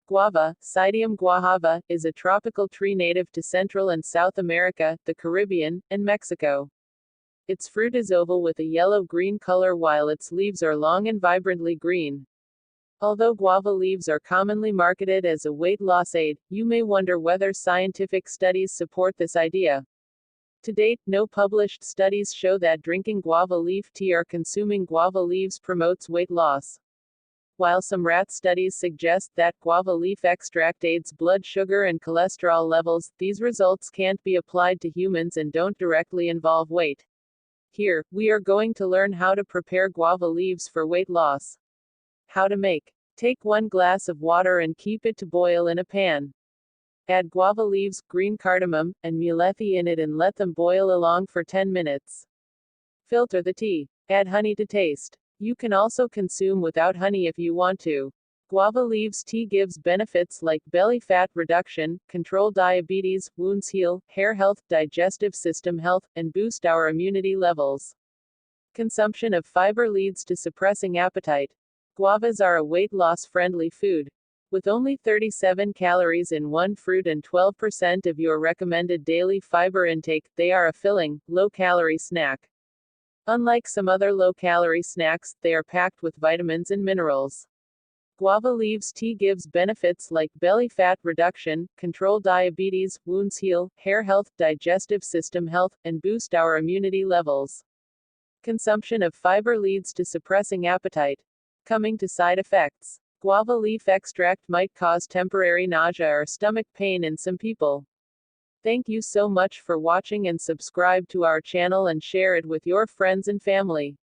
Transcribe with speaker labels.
Speaker 1: Guava, Cydium guajava, is a tropical tree native to Central and South America, the Caribbean, and Mexico. Its fruit is oval with a yellow-green color while its leaves are long and vibrantly green. Although guava leaves are commonly marketed as a weight loss aid, you may wonder whether scientific studies support this idea. To date, no published studies show that drinking guava leaf tea or consuming guava leaves promotes weight loss. While some rat studies suggest that guava leaf extract aids blood sugar and cholesterol levels, these results can't be applied to humans and don't directly involve weight. Here, we are going to learn how to prepare guava leaves for weight loss. How to make. Take 1 glass of water and keep it to boil in a pan. Add guava leaves, green cardamom, and mulethi in it and let them boil along for 10 minutes. Filter the tea. Add honey to taste. You can also consume without honey if you want to. Guava leaves tea gives benefits like belly fat reduction, control diabetes, wounds heal, hair health, digestive system health, and boost our immunity levels. Consumption of fiber leads to suppressing appetite. Guavas are a weight loss friendly food. With only 37 calories in one fruit and 12% of your recommended daily fiber intake, they are a filling, low-calorie snack. Unlike some other low-calorie snacks, they are packed with vitamins and minerals. Guava leaves tea gives benefits like belly fat reduction, control diabetes, wounds heal, hair health, digestive system health, and boost our immunity levels. Consumption of fiber leads to suppressing appetite. Coming to side effects. Guava leaf extract might cause temporary nausea or stomach pain in some people. Thank you so much for watching and subscribe to our channel and share it with your friends and family.